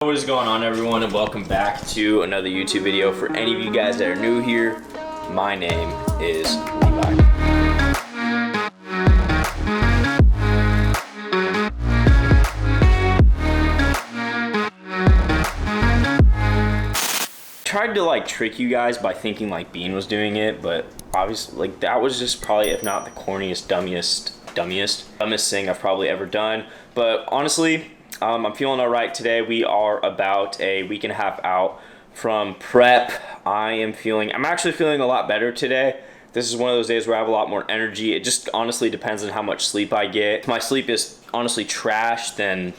What is going on, everyone, and welcome back to another YouTube video. For any of you guys that are new here, my name is Levi. Tried to trick you guys by thinking Bean was doing it, but obviously that was just probably, if not the corniest, dumbest thing I've probably ever done. But honestly, I'm feeling all right today. We are about a week and a half out from prep. I'm actually feeling a lot better today. This is one of those days where I have a lot more energy. It just honestly depends on how much sleep I get. If my sleep is honestly trash, then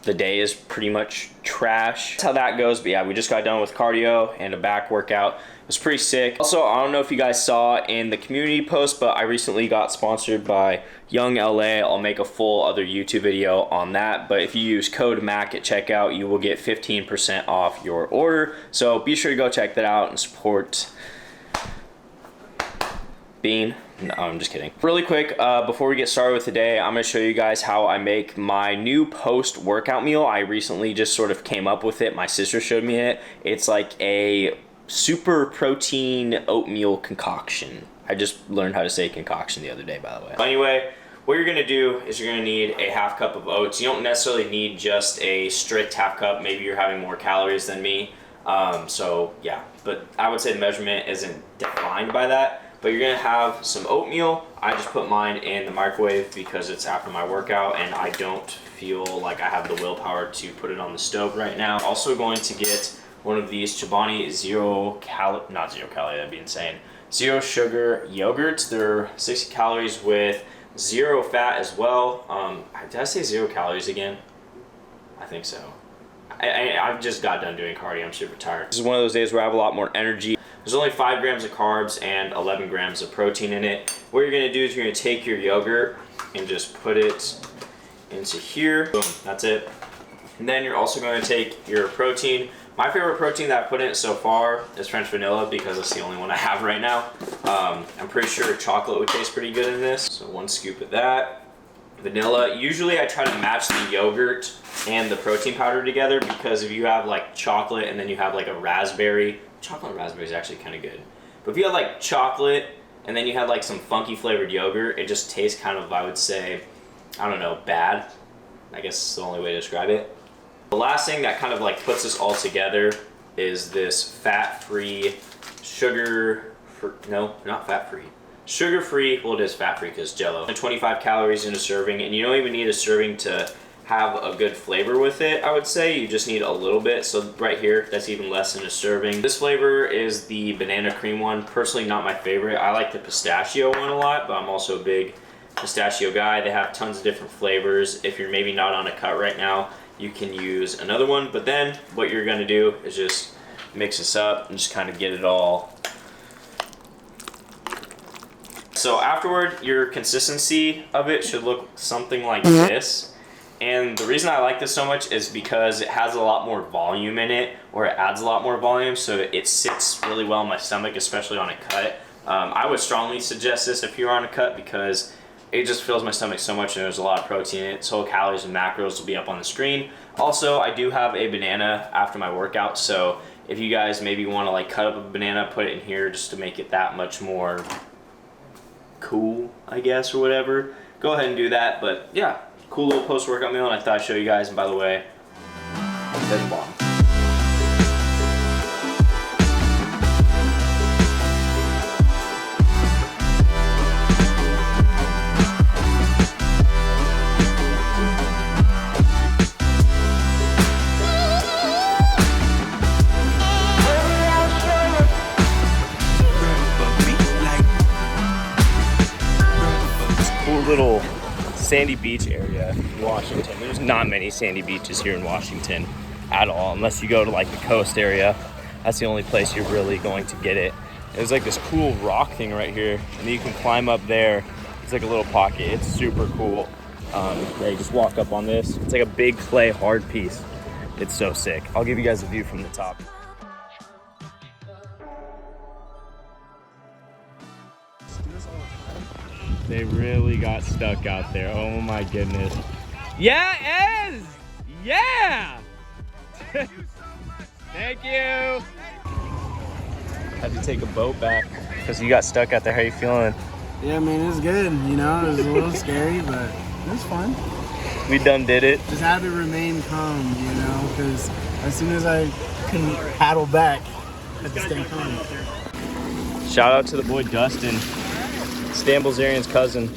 the day is pretty much trash. That's how that goes. But yeah, we just got done with cardio and a back workout. It was pretty sick. Also, I don't know if you guys saw in the community post, but I recently got sponsored by Young LA. I'll make a full other YouTube video on that. But if you use code MAC at checkout, you will get 15% off your order. So be sure to go check that out and support Bean. No, I'm just kidding. Really quick, before we get started with today, I'm going to show you guys how I make my new post-workout meal. I recently just sort of came up with it. My sister showed me it. It's like a super protein oatmeal concoction. I just learned how to say concoction the other day, by the way. Anyway, what you're going to do is you're going to need a half cup of oats. You don't necessarily need just a strict half cup. Maybe you're having more calories than me. So yeah, but I would say the measurement isn't defined by that. But you're gonna have some oatmeal. I just put mine in the microwave because it's after my workout and I don't feel like I have the willpower to put it on the stove right now. Also going to get one of these Chobani zero calorie, that'd be insane. Zero sugar yogurts. They're 60 calories with zero fat as well. Did I say 0 calories again? I think so. I've just got done doing cardio. I'm super tired. This is one of those days where I have a lot more energy. There's only 5 grams of carbs and 11 grams of protein in it. What you're gonna do is you're gonna take your yogurt and just put it into here. Boom, that's it. And then you're also gonna take your protein. My favorite protein that I put in it so far is French vanilla because it's the only one I have right now. I'm pretty sure chocolate would taste pretty good in this. So 1 scoop of that. Vanilla. Usually I try to match the yogurt and the protein powder together because if you have chocolate and then you have a raspberry, chocolate and raspberry is actually kind of good. But if you have chocolate and then you have some funky flavored yogurt, it just tastes kind of, I would say, I don't know, bad. I guess it's the only way to describe it. The last thing that kind of puts this all together is this fat-free sugar-free, well, it is fat-free because Jell-O. 25 calories in a serving, and you don't even need a serving to have a good flavor with it, I would say. You just need a little bit. So right here, that's even less than a serving. This flavor is the banana cream one. Personally, not my favorite. I like the pistachio one a lot, but I'm also a big pistachio guy. They have tons of different flavors. If you're maybe not on a cut right now, you can use another one. But then what you're gonna do is just mix this up and just kind of get it all. So afterward, your consistency of it should look something like this. And the reason I like this so much is because it has a lot more volume in it, or it adds a lot more volume, so it sits really well in my stomach, especially on a cut. I would strongly suggest this if you're on a cut because it just fills my stomach so much and there's a lot of protein in it. Total calories and macros will be up on the screen. Also, I do have a banana after my workout, so if you guys maybe want to cut up a banana, put it in here just to make it that much more cool, I guess, or whatever, go ahead and do that. But yeah, cool little post-workout meal, and I thought I'd show you guys. And by the way, there's the bottom. Little sandy beach area in Washington. There's not many sandy beaches here in Washington at all, unless you go to the coast area. That's the only place you're really going to get it. There's this cool rock thing right here, and you can climb up there. It's a little pocket. It's super cool. Yeah, you just walk up on this. It's a big clay hard piece. It's so sick. I'll give you guys a view from the top. They really got stuck out there. Oh my goodness. Yeah, Ez! Yeah! Thank you. Had to take a boat back because you got stuck out there. How you feeling? Yeah, I mean, it was good, you know, it was a little scary, but it was fun. We done did it. Just had to remain calm, you know, because as soon as I can paddle back, I had to stay calm. Shout out to the boy Dustin, Stan Bilzerian's cousin.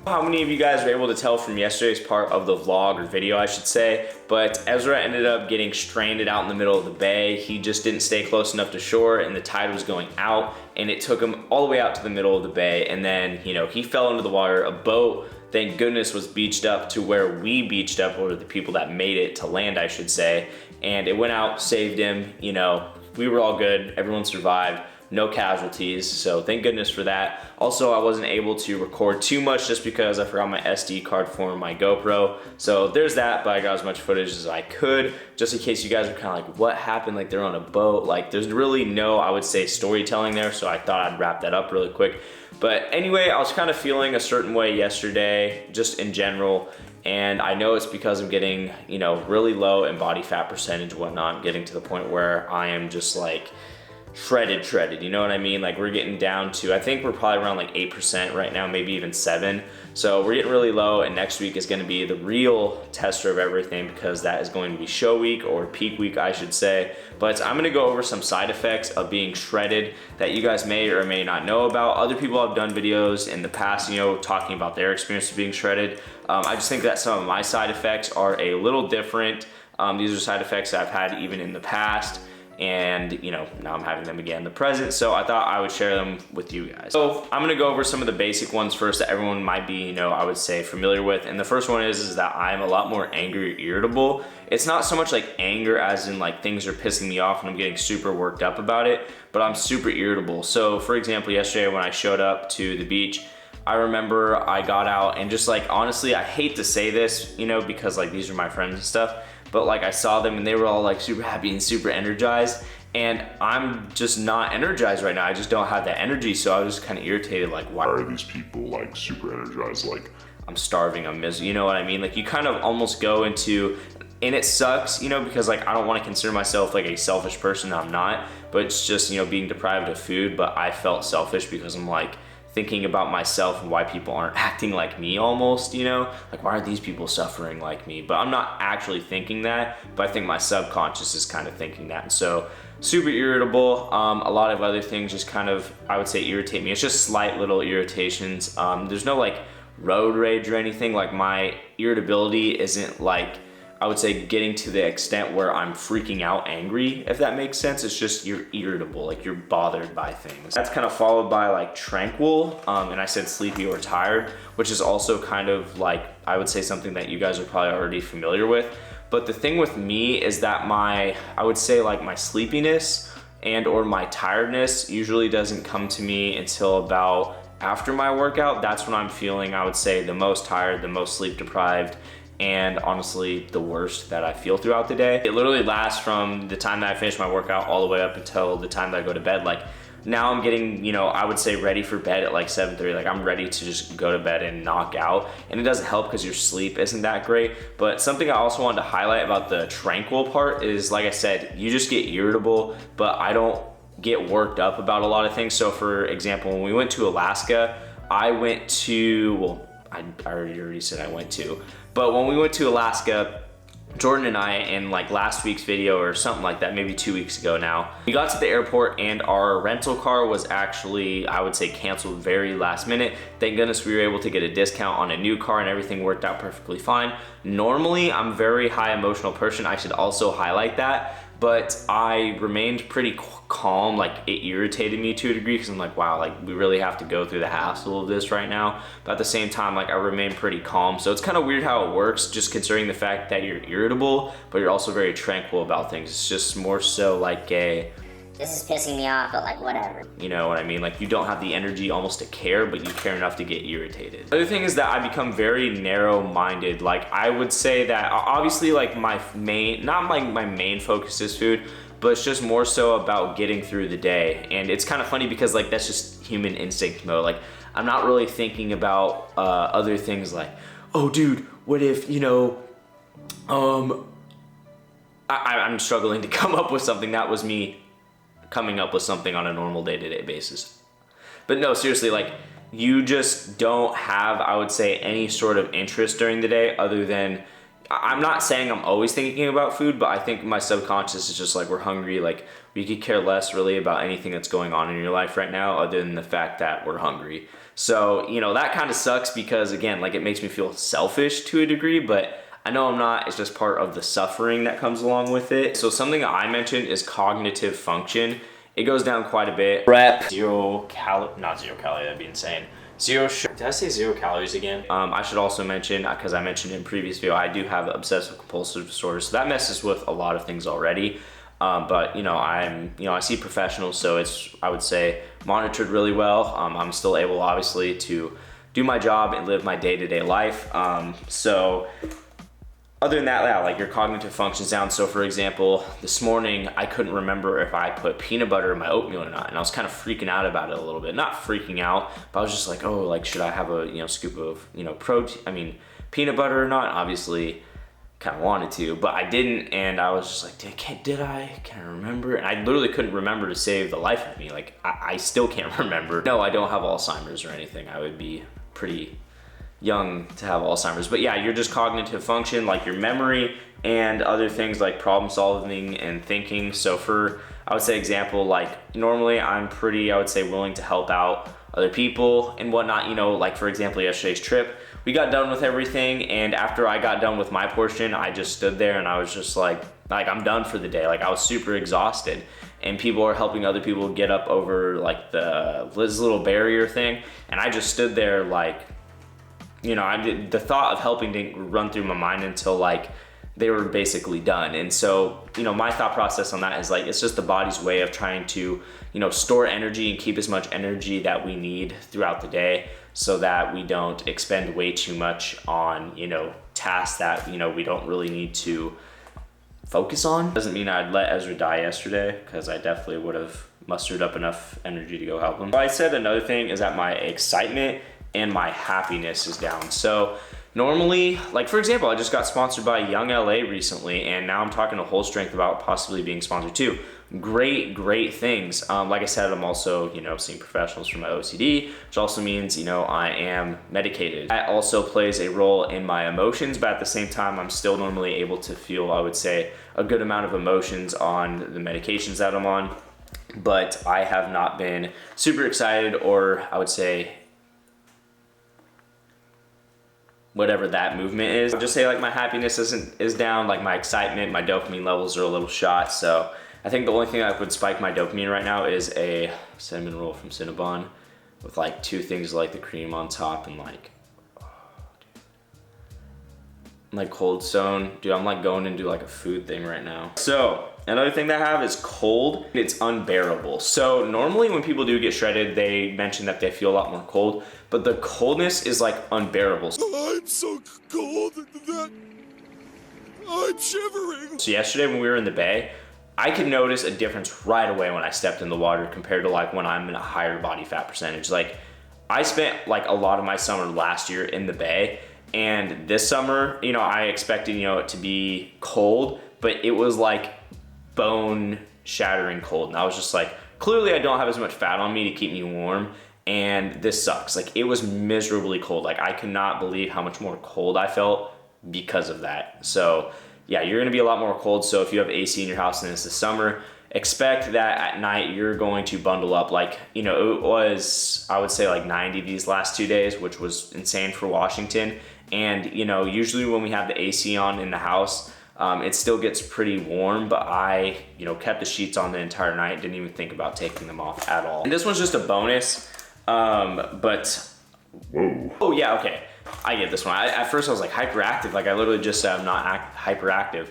How many of you guys were able to tell from yesterday's part of the vlog or video, I should say, but Ezra ended up getting stranded out in the middle of the bay. He just didn't stay close enough to shore and the tide was going out and it took him all the way out to the middle of the bay, and then, you know, he fell into the water. A boat, thank goodness, was beached up to where we beached up, or the people that made it to land, I should say, and it went out, saved him. You know, we were all good, everyone survived. No casualties, so thank goodness for that. Also, I wasn't able to record too much just because I forgot my SD card for my GoPro. So there's that, but I got as much footage as I could, just in case you guys are kind of like, what happened? Like, they're on a boat. Like, there's really no, I would say, storytelling there, so I thought I'd wrap that up really quick. But anyway, I was kind of feeling a certain way yesterday, just in general, and I know it's because I'm getting, you know, really low in body fat percentage and whatnot. I'm getting to the point where I am just like, shredded, you know what I mean? Like, we're getting down to, I think we're probably around like 8% right now, maybe even 7. So we're getting really low, and next week is gonna be the real tester of everything, because that is going to be show week, or peak week, I should say. But I'm gonna go over some side effects of being shredded that you guys may or may not know about. Other people have done videos in the past, you know, talking about their experience of being shredded. I just think that some of my side effects are a little different. These are side effects that I've had even in the past, and you know, now I'm having them again in the present, so I thought I would share them with you guys. So I'm gonna go over some of the basic ones first that everyone might be, you know, I would say familiar with. And the first one is that I'm a lot more angry or irritable. It's not so much like anger as in like things are pissing me off and I'm getting super worked up about it, but I'm super irritable. So for example, yesterday when I showed up to the beach, I remember I got out and just like, honestly, I hate to say this, you know, because like these are my friends and stuff, but like I saw them and they were all like super happy and super energized, and I'm just not energized right now. I just don't have that energy, so I was kind of irritated, like, why are these people like super energized? Like, I'm starving, I'm miserable, you know what I mean? Like, you kind of almost go into, and it sucks, you know, because like I don't want to consider myself like a selfish person, I'm not, but it's just, you know, being deprived of food. But I felt selfish because I'm like thinking about myself and why people aren't acting like me almost, you know, like why are these people suffering like me? But I'm not actually thinking that, but I think my subconscious is kind of thinking that. And so super irritable. A lot of other things just kind of, I would say, irritate me. It's just slight little irritations. There's no like road rage or anything. Like, my irritability isn't like, I would say, getting to the extent where I'm freaking out angry, if that makes sense. It's just you're irritable, like you're bothered by things. That's kind of followed by like tranquil, and I said sleepy or tired, which is also kind of like, I would say, something that you guys are probably already familiar with. But the thing with me is that I would say like my sleepiness and or my tiredness usually doesn't come to me until about after my workout. That's when I'm feeling, I would say, the most tired, the most sleep deprived, and honestly the worst that I feel throughout the day. It literally lasts from the time that I finish my workout all the way up until the time that I go to bed. Like, now I'm getting, you know, I would say ready for bed at like 7:30. Like, I'm ready to just go to bed and knock out, and it doesn't help because your sleep isn't that great. But something I also wanted to highlight about the tranquil part is, like I said, you just get irritable, but I don't get worked up about a lot of things. So for example, when we went to Alaska, I went to, well, I already said I went to, but when we went to Alaska, Jordan and I, in like last week's video or something like that, maybe 2 weeks ago now, we got to the airport and our rental car was actually, I would say, canceled very last minute. Thank goodness we were able to get a discount on a new car and everything worked out perfectly fine. Normally, I'm a very high emotional person. I should also highlight that. But I remained pretty calm. Like, it irritated me to a degree because I'm like, wow, like we really have to go through the hassle of this right now. But at the same time, like, I remained pretty calm. So it's kind of weird how it works, just considering the fact that you're irritable, but you're also very tranquil about things. It's just more so like a, this is pissing me off, but like whatever. You know what I mean? Like, you don't have the energy almost to care, but you care enough to get irritated. The other thing is that I become very narrow-minded. Like, I would say that obviously like my main, not like my main focus is food, but it's just more so about getting through the day. And it's kind of funny because like that's just human instinct mode. Like I'm not really thinking about other things like, oh dude, what if, you know, I'm struggling to come up with something. That was me coming up with something on a normal day-to-day basis. But no, seriously, like you just don't have, I would say, any sort of interest during the day other than, I'm not saying I'm always thinking about food, but I think my subconscious is just like, we're hungry. Like we could care less really about anything that's going on in your life right now other than the fact that we're hungry. So, you know, that kind of sucks because again, like it makes me feel selfish to a degree, but I know I'm not. It's just part of the suffering that comes along with it. So something that I mentioned is cognitive function. It goes down quite a bit. Prep, not 0 calorie, that'd be insane. Did I say 0 calories again? I should also mention, because I mentioned in previous video, I do have obsessive compulsive disorder, so that messes with a lot of things already. But you know, I see professionals, so it's, I would say, monitored really well. I'm still able, obviously, to do my job and live my day-to-day life. So other than that, yeah, like your cognitive functions down. So for example, this morning I couldn't remember if I put peanut butter in my oatmeal or not, and I was kind of freaking out about it a little bit. Not freaking out, but I was just like, oh, like should I have a, you know, scoop of, you know, peanut butter or not? Obviously, kind of wanted to, but I didn't, and I was just like, can I remember? And I literally couldn't remember to save the life of me. Like I still can't remember. No, I don't have Alzheimer's or anything. I would be pretty young to have Alzheimer's, but yeah, you're just cognitive function, like your memory and other things like problem solving and thinking. So for, I would say example, like normally I'm pretty, I would say, willing to help out other people and whatnot, you know, like for example, yesterday's trip, we got done with everything, and after I got done with my portion, I just stood there and I was just like I'm done for the day. Like I was super exhausted, and people are helping other people get up over like this little barrier thing, and I just stood there like, you know, the thought of helping didn't run through my mind until like they were basically done. And so, you know, my thought process on that is like, it's just the body's way of trying to, you know, store energy and keep as much energy that we need throughout the day so that we don't expend way too much on, you know, tasks that, you know, we don't really need to focus on. Doesn't mean I'd let Ezra die yesterday, because I definitely would have mustered up enough energy to go help him. I said another thing is that my excitement and my happiness is down. So normally, like for example, I just got sponsored by Young LA recently, and now I'm talking to Whole Strength about possibly being sponsored too. Great things. Like I said, I'm also, you know, seeing professionals for my OCD, which also means, you know, I am medicated. That also plays a role in my emotions, but at the same time, I'm still normally able to feel, I would say, a good amount of emotions on the medications that I'm on, but I have not been super excited, or I would say, whatever that movement is. I'll just say like my happiness is down, like my excitement, my dopamine levels are a little shot. So I think the only thing that would spike my dopamine right now is a cinnamon roll from Cinnabon with like 2 things like the cream on top and like, oh, dude. Like Cold Stone. Dude, I'm like going into like a food thing right now. So another thing that I have is cold. It's unbearable. So normally when people do get shredded, they mention that they feel a lot more cold, but the coldness is like unbearable. I'm so cold that I'm shivering. So yesterday when we were in the bay, I could notice a difference right away when I stepped in the water compared to like when I'm in a higher body fat percentage. Like I spent like a lot of my summer last year in the bay, and this summer, you know, I expected, you know, it to be cold, but it was like bone shattering cold. And I was just like, clearly I don't have as much fat on me to keep me warm, and this sucks. Like it was miserably cold. Like I could not believe how much more cold I felt because of that. So yeah, you're gonna be a lot more cold. So if you have AC in your house and it's the summer, expect that at night you're going to bundle up. Like, you know, it was, I would say like 90 these last 2 days, which was insane for Washington. And you know, usually when we have the AC on in the house, it still gets pretty warm, but I, you know, kept the sheets on the entire night, didn't even think about taking them off at all. And this one's just a bonus, but, whoa. Oh yeah, okay, I get this one. At first I was like hyperactive, like I literally just said I'm not hyperactive.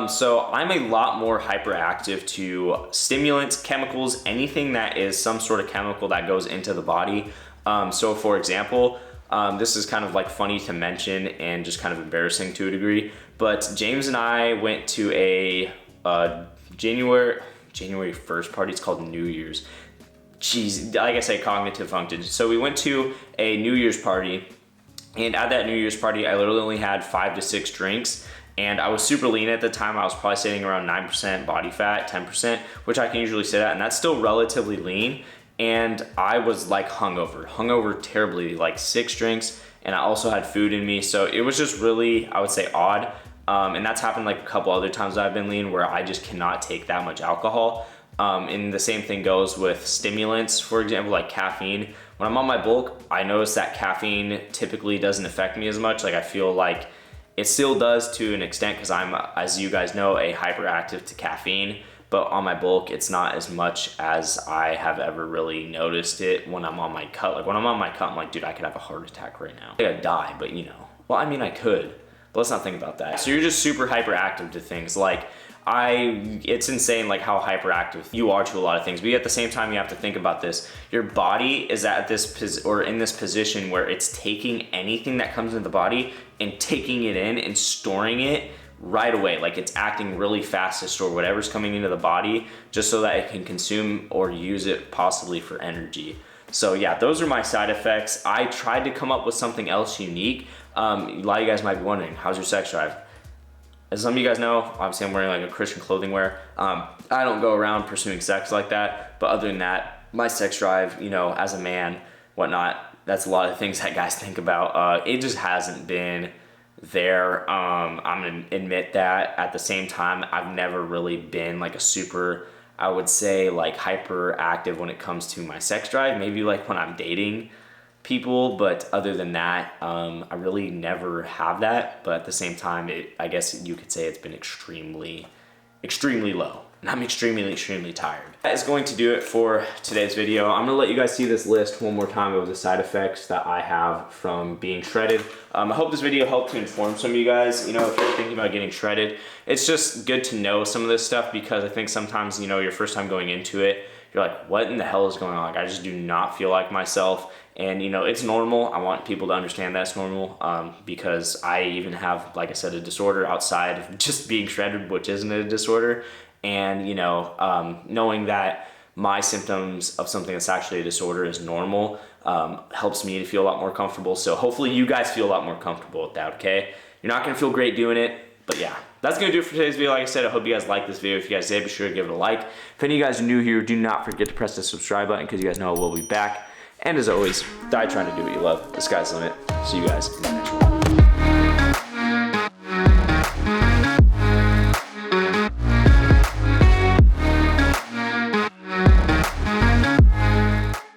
So I'm a lot more hyperactive to stimulants, chemicals, anything that is some sort of chemical that goes into the body. So for example, this is kind of like funny to mention and just kind of embarrassing to a degree, but James and I went to a January 1st party. It's called New Year's. Jeez, like I say, cognitive function. So we went to a New Year's party, and at that New Year's party, I literally only had 5 to 6 drinks, and I was super lean at the time. I was probably sitting around 9% body fat, 10%, which I can usually sit at, and that's still relatively lean. And I was like hungover terribly, like 6 drinks, and I also had food in me. So it was just really, I would say, odd. And that's happened like a couple other times I've been lean where I just cannot take that much alcohol. And the same thing goes with stimulants, for example, like caffeine. When I'm on my bulk, I notice that caffeine typically doesn't affect me as much. Like I feel like it still does to an extent because I'm, as you guys know, a hyperactive to caffeine. But on my bulk, it's not as much as I have ever really noticed it when I'm on my cut. Like when I'm on my cut, I'm like, dude, I could have a heart attack right now. I could die, but you know. Well, I mean, I could, but let's not think about that. So you're just super hyperactive to things. Like it's insane like how hyperactive you are to a lot of things, but at the same time you have to think about this. Your body is at this in this position where it's taking anything that comes into the body and taking it in and storing it right away. Like it's acting really fast to store whatever's coming into the body just so that it can consume or use it possibly for energy. So yeah, those are my side effects. I tried to come up with something else unique. A lot of you guys might be wondering, how's your sex drive? As some of you guys know, obviously I'm wearing like a Christian clothing wear. I don't go around pursuing sex like that, but other than that, my sex drive, you know, as a man, whatnot, that's a lot of things that guys think about. It just hasn't been there. I'm gonna admit that. At the same time, I've never really been like a super, I would say like hyperactive when it comes to my sex drive. Maybe like when I'm dating people, but other than that, I really never have that. But at the same time, I guess you could say it's been extremely low, and I'm extremely tired. That is going to do it for today's video. I'm gonna let you guys see this list one more time of the side effects that I have from being shredded. I hope this video helped to inform some of you guys. You know, if you're thinking about getting shredded, it's just good to know some of this stuff because I think sometimes, you know, your first time going into it, you're like, what in the hell is going on? Like, I just do not feel like myself. And you know, it's normal. I want people to understand that's normal because I even have, like I said, a disorder outside of just being shredded, which isn't a disorder. And you know, knowing that my symptoms of something that's actually a disorder is normal helps me to feel a lot more comfortable. So hopefully you guys feel a lot more comfortable with that, okay? You're not gonna feel great doing it, but yeah. That's gonna do it for today's video. Like I said, I hope you guys liked this video. If you guys did, be sure to give it a like. If any of you guys are new here, do not forget to press the subscribe button because you guys know we'll be back. And as always, die trying to do what you love. The sky's the limit. See you guys in the next one.